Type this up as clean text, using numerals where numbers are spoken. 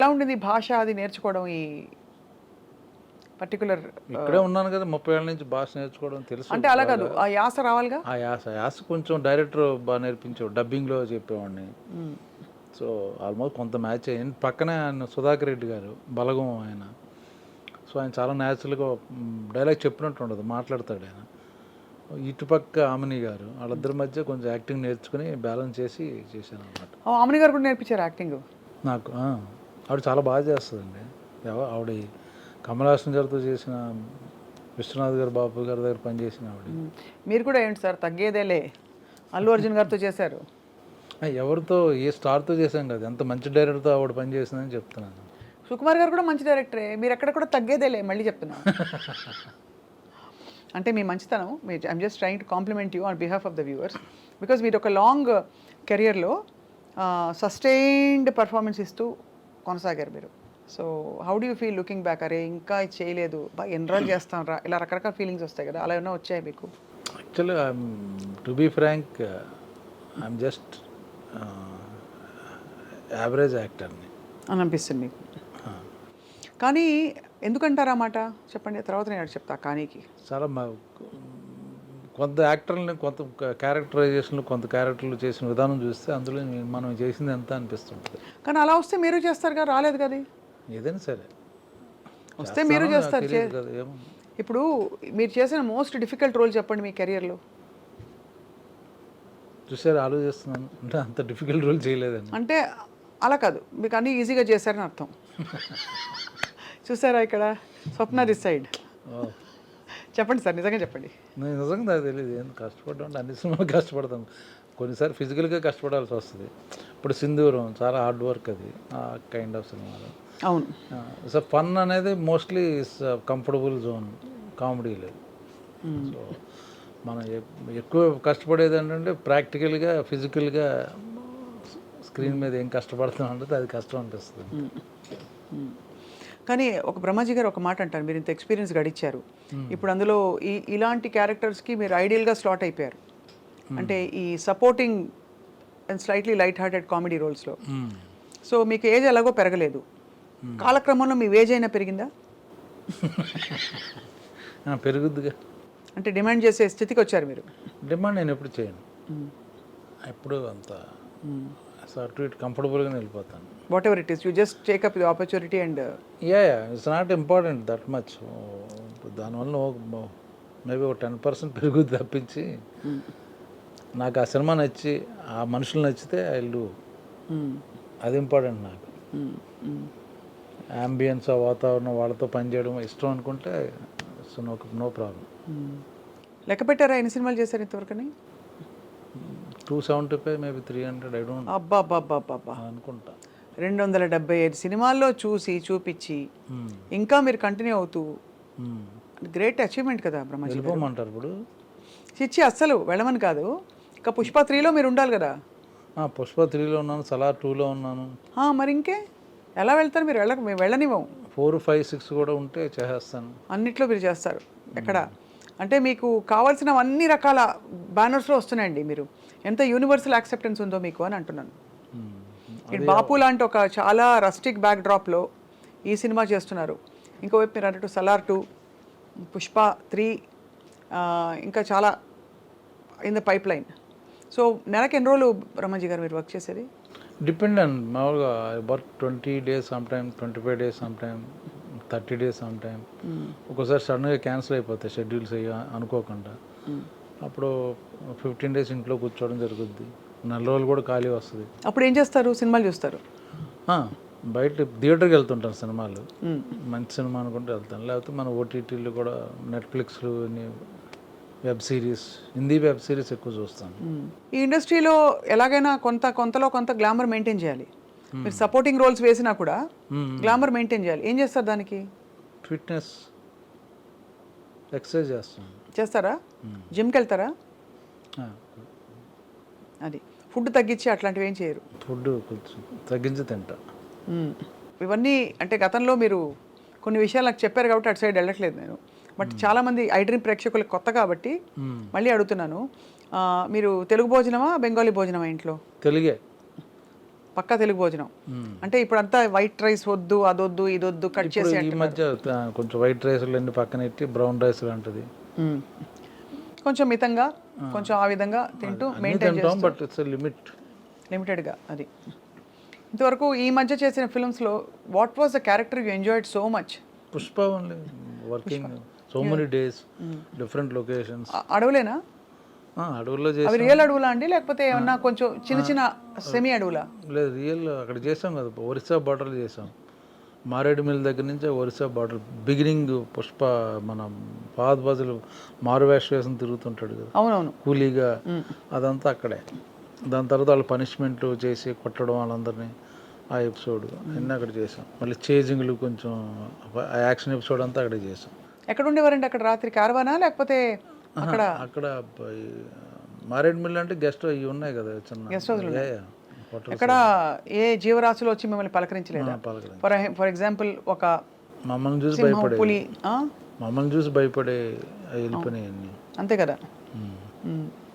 ఎలా ఉండింది భాష అది నేర్చుకోవడం ఈ పర్టికులర్? ఇక్కడే ఉన్నాను కదా 30 ఏళ్ళ నుంచి భాష నేర్చుకోవడం తెలుసు అంటే అలా కాదు, బాగా. ఆ యాస రావాలిగా. ఆ యాస కొంచెం డైరెక్టర్ బాగా నేర్పించాడు, డబ్బింగ్లో చెప్పేవాడిని. మ్మ్. సో ఆల్మోస్ట్ కొంత మ్యాచ్ అయ్యింది. పక్కనే ఆయన సుధాకర్ రెడ్డి గారు, బలగం ఆయన. సో ఆయన చాలా న్యాచురల్గా డైలాగ్ చెప్పినట్టు ఉండదు, మాట్లాడతాడు ఆయన. ఇటుపక్క ఆమిని గారు, వాళ్ళిద్దరి మధ్య కొంచెం యాక్టింగ్ నేర్చుకుని బ్యాలెన్స్ చేసి చేశాను అనమాట. ఆమెని గారు కూడా నేర్పించారు యాక్టింగ్? నాకు ఆవిడ చాలా బాగా చేస్తుందండి. ఆవిడ కమల్ హాసన్ గారితో చేసిన, విశ్వనాథ్ గారు, బాబు గారి దగ్గర పనిచేసిన ఆవిడ. మీరు కూడా ఏంటి సార్ తగ్గేదేలే, అల్లు అర్జున్ గారితో చేశారు. ఎవరితో, ఏ స్టార్తో చేశాం కదా, ఎంత మంచి డైరెక్టర్తో ఆవిడ పని చేసిందని చెప్తున్నాను. సుకుమార్ గారు కూడా మంచి డైరెక్టరే, మీరు ఎక్కడ కూడా తగ్గేదేలే మళ్ళీ చెప్తున్నా. అంటే మీ మంచితనం, I'm just trying to complement you on behalf of the viewers, because మీరు ఒక లాంగ్ కెరియర్లో సస్టైన్డ్ పర్ఫార్మెన్స్ ఇస్తూ కొనసాగారు మీరు. So how do you feel looking back? అరే ఇంకా ఇది చేయలేదు, బాగా ఎన్రోల్ చేస్తాను రా, ఇలా రకరకాల ఫీలింగ్స్ వస్తాయి కదా, అలా ఏమైనా వచ్చాయి మీకు? Actually to be frank, I'm just average యాక్టర్ని అని అనిపిస్తుంది మీకు. కానీ ఎందుకంటారా మాట చెప్పండి, తర్వాత నేను చెప్తా. కానీకి చాలా కొంత యాక్టర్ని, కొంత క్యారెక్టరైజేషన్లు, కొంత క్యారెక్టర్లు చేసిన విధానం చూస్తే అందులో మనం చేసింది ఎంత అనిపిస్తుంటుంది. కానీ అలా వస్తే మీరు చేస్తారు కదా, రాలేదు కదా. ఏదైనా సరే వస్తే మీరు చేస్తారు. కదా ఏమో. ఇప్పుడు మీరు చేసిన మోస్ట్ డిఫికల్ట్ రోల్ చెప్పండి మీ కెరియర్లో. చూసారు, ఆలోచిస్తున్నాను. అంటే అంత డిఫికల్ట్ రోల్ చేయలేదండి. అంటే అలా కాదు, మీకు అన్నీ ఈజీగా చేశారని అర్థం. చూసారా ఇక్కడ స్వప్న దిస్ సైడ్. చెప్పండి సార్, నిజంగా చెప్పండి. నేను నిజంగా నాకు తెలియదు, ఏం కష్టపడ్డా అంటే అన్ని సినిమాలు కష్టపడతాను. కొన్నిసార్లు ఫిజికల్గా కష్టపడాల్సి వస్తుంది. ఇప్పుడు సింధూరం చాలా హార్డ్ వర్క్, అది ఆ కైండ్ ఆఫ్ సినిమాలు. అవును. సో ఫన్ అనేది మోస్ట్లీ కంఫర్టబుల్ జోన్, కామెడీ లేదు. సో మనం ఎక్కువ కష్టపడేది ఏంటంటే ప్రాక్టికల్గా, ఫిజికల్గా స్క్రీన్ మీద ఏం కష్టపడుతున్నాం అంటే అది కష్టం అనిపిస్తుంది. కానీ ఒక బ్రహ్మాజీ గారు ఒక మాట అంటారు, మీరు ఇంత ఎక్స్పీరియన్స్ గడిచారు, ఇప్పుడు అందులో ఇలాంటి క్యారెక్టర్స్కి మీరు ఐడియల్గా స్లాట్ అయిపోయారు. అంటే ఈ supporting and slightly light hearted comedy రోల్స్లో. సో మీకు ఏజ్ ఎలాగో పెరగలేదు, కాలక్రమంలో మీ ఏజ్ అయినా పెరిగిందా? పెరుగుద్దిగా. అంటే డిమాండ్ చేసే స్థితికి వచ్చారు మీరు? డిమాండ్ నేను ఎప్పుడు చేయను, ఎప్పుడు అంత అటు ఇటు కంఫర్టబుల్గా వెళ్ళిపోతాను. What ever it is, you just take up the opportunity and it's not important that much. దానివల్ల మేబీ ఒక 10% పెరుగుద్ది తప్పించి, నాకు ఆ సినిమా నచ్చి ఆ మనుషులు నచ్చితే ఐ విల్ డూ, అది ఇంపార్టెంట్ నాకు. అంబియన్స్, ఆ వాతావరణం, వాళ్ళతో పనిచేయడం ఇష్టం అనుకుంటే సో నో ప్రాబ్లం. లెక్క పెట్టారా ఎన్ని సినిమాలు చేశారు ఇంతవరకని? 275 మేబీ 300, ఐ డోంట్ అబ్బా అనుకుంటా. 275 సినిమాల్లో చూపించి ఇంకా మీరు కంటిన్యూ అవుతూ, గ్రేట్ అచీవ్మెంట్ కదా బ్రహ్మాజీ. వెళ్ళిపోమంటారు ఇప్పుడు? చిచ్చి అస్సలు వెళ్ళమని కాదు, ఇంకా పుష్ప 3లో మీరు ఉండాలి కదా. పుష్ప 3లో ఉన్నాను, సలార్ 2లో ఉన్నాను. మరి ఇంకే ఎలా వెళ్తారు మీరు? మేము వెళ్ళనివ్వం. 4, 5, 6 కూడా ఉంటే చేసేస్తాను. అన్నిట్లో మీరు చేస్తారు. ఎక్కడ అంటే మీకు కావాల్సిన అన్ని రకాల బ్యానర్స్లో వస్తున్నాయండి. మీరు ఎంత యూనివర్సల్ యాక్సెప్టెన్స్ ఉందో మీకు అని అంటున్నాను. ఇటు బాపు లాంటి ఒక చాలా రస్టిక్ బ్యాక్ డ్రాప్లో ఈ సినిమా చేస్తున్నారు, ఇంకోవైపు మీరు అన్నట్టు సలార్ 2, పుష్ప 3, ఇంకా చాలా in the pipe line. So నెలకి ఎన్ని రోజులు బ్రహ్మాజీ గారు మీరు వర్క్ చేసేది? డిపెండ్ అండ్ మామూలుగా work 20 days some time, 25 days some time, 30 days some time. ఒక్కోసారి సడన్గా క్యాన్సిల్ అయిపోతాయి షెడ్యూల్స్ అనుకోకుండా. అప్పుడు 15 days ఇంట్లో కూర్చోవడం జరుగుద్ది, 4 రోజులు కూడా ఖాళీ వస్తుంది. అప్పుడు ఏం చేస్తారు? సినిమాలు చూస్తారు? బయట థియేటర్కి వెళ్తుంటాను, సినిమాలు మంచి సినిమా అనుకుంటే వెళ్తాను. లేకపోతే మన ఓటీటీలు కూడా, నెట్ఫ్లిక్స్లు, web series, Hindi web series ఎక్కువ చూస్తాను. ఈ ఇండస్ట్రీలో ఎలాగైనా కొంతలో కొంత గ్లామర్ మెయింటైన్ చేయాలి. మీరు సపోర్టింగ్ రోల్స్ వేసినా కూడా గ్లామర్ మెయింటైన్ చేయాలి. ఏం చేస్తారు దానికి? ఫిట్నెస్, ఎక్సర్సైజ్ చేస్తారా? జిమ్కి వెళ్తారా? అది ఫుడ్ తగ్గించి అట్లాంటివి ఏం చేయరు? ఫుడ్ కొంచెం తగ్గించి తింటా. ఇవన్నీ అంటే గతంలో మీరు కొన్ని విషయాలు నాకు చెప్పారు కాబట్టి అటు సైడ్ వెళ్ళట్లేదు నేను. బట్ చాలామంది ఐ డ్రీమ్ ప్రేక్షకులకు కొత్త కాబట్టి మళ్ళీ అడుగుతున్నాను, మీరు తెలుగు భోజనమా బెంగాలీ భోజనమా ఇంట్లో? తెలుగే. పక్కా తెలుగు భోజనం. అంటే ఇప్పుడంతా వైట్ రైస్ వద్దు, అదొద్దు, ఇదొద్దు, కట్ ఇప్పుడు చేసి ఈ మధ్య కొంచెం వైట్ రైస్లు అన్ని పక్కన ఎట్టి బ్రౌన్ రైస్ లాంటిది కొంచెం మితంగా కొంచెం ఆ విధంగా తింటూ మెయింటైన్ తింటాం, బట్ ఇట్స్ లిమిట్. లిమిటెడ్గా. అది ఇంతవరకు ఈ మధ్య చేసిన ఫిల్మ్స్లో what was the character you enjoyed so much? Pushpa only working so many days, different locations. అడవులేనా? అడవుల్లో అవి చేసాం. రియల్ అడవులా అండి, లేకపోతే ఏమన్నా కొంచెం చిన్న చిన్న సెమీ అడవులా? లేదు, రియల్ అక్కడ చేసాం కదా, ఒరిస్సా బార్డర్ చేసాం. మారేడుమిల్ దగ్గర నుంచి ఒరిస్సా బార్డర్ బిగినింగ్. పుష్ప మన ఫహద్ ఫాజిల్ మారువేష వేసం తిరుగుతుంటాడు కదా అవునవును, కూలీగా, అదంతా అక్కడే. దాని తర్వాత వాళ్ళు పనిష్మెంట్ చేసి కొట్టడం వాళ్ళందరినీ, ఆ ఎపిసోడ్ అన్నీ అక్కడ చేసాం. మళ్ళీ చేజింగ్లు కొంచెం ఆ యాక్షన్ ఎపిసోడ్ అంతా అక్కడే చేసాం. ఎక్కడ ఉండేవారండి అక్కడ రాత్రి? కారవానా లేకపోతే అక్కడ? అక్కడ మారేడుమిల్ అంటే గెస్ట్ ఇవి ఉన్నాయి కదా చిన్న గెస్ట్ హౌస్లు ఉన్నాయి. హోటల్. ఎక్కడ ఏ జీవరాశులు వచ్చి మిమ్మల్ని పలకరించలేదా? ఫర్ ఎగ్జాంపుల్ ఒక మమ్మల్ని చూసి సింహం, భయపడే, పులి? మమ్మల్ని చూసి భయపడే వెళ్ళిపోయినాయి అన్నీ. అంతే కదా.